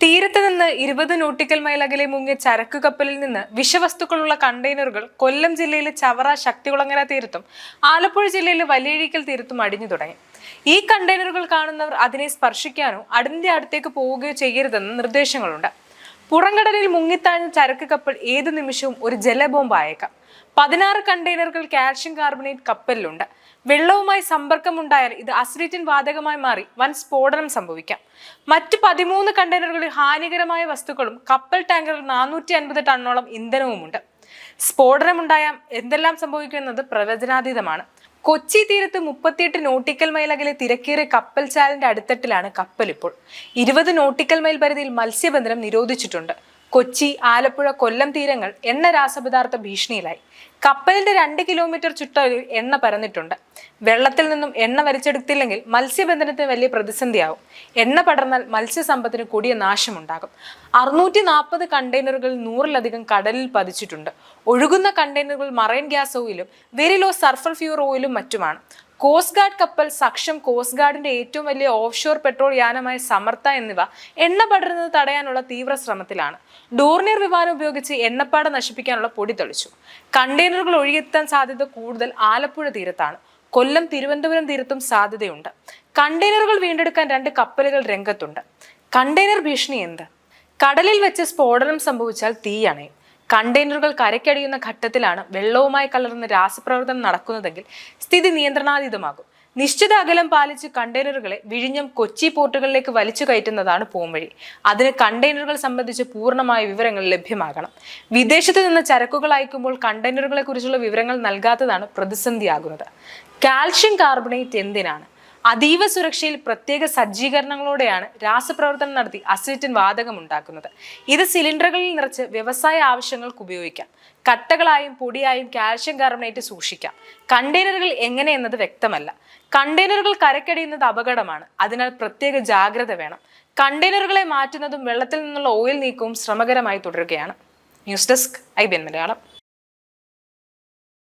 തീരത്ത് നിന്ന് 20 nautical mile അകലെ മുങ്ങിയ ചരക്ക് കപ്പലിൽ നിന്ന് വിഷവസ്തുക്കളുള്ള കണ്ടെയ്നറുകൾ കൊല്ലം ജില്ലയിലെ ചവറ ശക്തികുളങ്ങര തീരത്തും ആലപ്പുഴ ജില്ലയിലെ വലിയഴീക്കൽ തീരത്തും അടിഞ്ഞു തുടങ്ങി. ഈ കണ്ടെയ്നറുകൾ കാണുന്നവർ അതിനെ സ്പർശിക്കാനോ അതിന്റെ അടുത്തേക്ക് പോവുകയോ ചെയ്യരുതെന്ന് നിർദ്ദേശങ്ങളുണ്ട്. പുറംകടലിൽ മുങ്ങിത്താഴ്ന്ന ചരക്ക് കപ്പൽ ഏതു നിമിഷവും ഒരു ജലബോംബ് ആയേക്കാം. 16 കണ്ടെയ്നറുകൾ കാൽഷ്യം കാർബണേറ്റ് കപ്പലിലുണ്ട്. വെള്ളവുമായി സമ്പർക്കമുണ്ടായാൽ ഇത് അസിഡിറ്റിൻ വാതകമായി മാറി വൻ സ്ഫോടനം സംഭവിക്കാം. മറ്റ് 13 കണ്ടെയ്നറുകളിൽ ഹാനികരമായ വസ്തുക്കളും കപ്പൽ ടാങ്കറിൽ 450 ടണ്ണോളം ഇന്ധനവുമുണ്ട്. സ്ഫോടനമുണ്ടായാൽ എന്തെല്ലാം സംഭവിക്കുന്നത് പ്രവചനാതീതമാണ്. കൊച്ചി തീരത്ത് 38 നോട്ടിക്കൽ മൈൽ അകലെ തിരക്കേറിയ കപ്പൽ ചാലിന്റെ അടിത്തട്ടിലാണ് കപ്പൽ ഇപ്പോൾ. 20 നോട്ടിക്കൽ മൈൽ പരിധിയിൽ മത്സ്യബന്ധനം നിരോധിച്ചിട്ടുണ്ട്. കൊച്ചി, ആലപ്പുഴ, കൊല്ലം തീരങ്ങൾ എണ്ണ രാസപദാർത്ഥ ഭീഷണിയിലായി. കപ്പലിന്റെ 2 കിലോമീറ്റർ ചുറ്റളവിൽ എണ്ണ പരന്നിട്ടുണ്ട്. വെള്ളത്തിൽ നിന്നും എണ്ണ വലിച്ചെടുത്തില്ലെങ്കിൽ മത്സ്യബന്ധനത്തിന് വലിയ പ്രതിസന്ധിയാവും. എണ്ണ പടർന്നാൽ മത്സ്യസമ്പത്തിന് കൊടിയ നാശമുണ്ടാകും. 640 കണ്ടെയ്നറുകൾ 100-ലധികം കടലിൽ പതിച്ചിട്ടുണ്ട്. ഒഴുകുന്ന കണ്ടെയ്നറുകൾ മറൈൻ ഗ്യാസ് ഓയിലും വെരി ലോ സൾഫർ ഫ്യൂർ ഓയിലും മറ്റുമാണ്. കോസ്റ്റ് ഗാർഡ് കപ്പൽ, സക്ഷം, കോസ്റ്റ് ഗാർഡിന്റെ ഏറ്റവും വലിയ ഓഫ്ഷോർ പെട്രോൾ യാനമായ സമർത്ഥ എന്നിവ എണ്ണ പടരുന്നത് തടയാനുള്ള തീവ്ര ശ്രമത്തിലാണ്. ഡോർണിയർ വിമാനം ഉപയോഗിച്ച് എണ്ണപ്പാട നശിപ്പിക്കാനുള്ള പൊടി തെളിച്ചു. കണ്ടെയ്നറുകൾ ഒഴുകിയെത്താൻ സാധ്യത കൂടുതൽ ആലപ്പുഴ തീരത്താണ്. കൊല്ലം, തിരുവനന്തപുരം തീരത്തും സാധ്യതയുണ്ട്. കണ്ടെയ്നറുകൾ വീണ്ടെടുക്കാൻ 2 കപ്പലുകൾ രംഗത്തുണ്ട്. കണ്ടെയ്നർ ഭീഷണി എന്ത്? കടലിൽ വെച്ച് സ്ഫോടനം സംഭവിച്ചാൽ തീയണയും. കണ്ടെയ്നറുകൾ കരയ്ക്കടിയുന്ന ഘട്ടത്തിലാണ് വെള്ളവുമായി കലർന്ന് രാസപ്രവർത്തനം നടക്കുന്നതെങ്കിൽ സ്ഥിതി നിയന്ത്രണാതീതമാകും. നിശ്ചിത അകലം പാലിച്ച് കണ്ടെയ്നറുകളെ വിഴിഞ്ഞം, കൊച്ചി പോർട്ടുകളിലേക്ക് വലിച്ചു കയറ്റുന്നതാണ് പോംവഴി. അതിന് കണ്ടെയ്നറുകൾ സംബന്ധിച്ച് പൂർണ്ണമായ വിവരങ്ങൾ ലഭ്യമാകണം. വിദേശത്ത് നിന്ന് ചരക്കുകൾ അയക്കുമ്പോൾ കണ്ടെയ്നറുകളെ കുറിച്ചുള്ള വിവരങ്ങൾ നൽകാത്തതാണ് പ്രതിസന്ധിയാകുന്നത്. കാൽഷ്യം കാർബണേറ്റ് എന്തിനാണ്? അതീവ സുരക്ഷയിൽ പ്രത്യേക സജ്ജീകരണങ്ങളോടെയാണ് രാസപ്രവർത്തനം നടത്തി അസിഡിറ്റിൻ വാതകം ഉണ്ടാക്കുന്നത്. ഇത് സിലിണ്ടറുകളിൽ നിറച്ച് വ്യവസായ ആവശ്യങ്ങൾക്ക് ഉപയോഗിക്കാം. കട്ടകളായും പൊടിയായും കാൽഷ്യം കാർബണേറ്റ് സൂക്ഷിക്കാം. കണ്ടെയ്നറുകൾ എങ്ങനെയെന്നത് വ്യക്തമല്ല. കണ്ടെയ്നറുകൾ കരക്കടിയുന്നത് അപകടമാണ്. അതിനാൽ പ്രത്യേക ജാഗ്രത വേണം. കണ്ടെയ്നറുകളെ മാറ്റുന്നതും വെള്ളത്തിൽ നിന്നുള്ള ഓയിൽ നീക്കവും ശ്രമകരമായി തുടരുകയാണ്. News desk IBN Malayalam.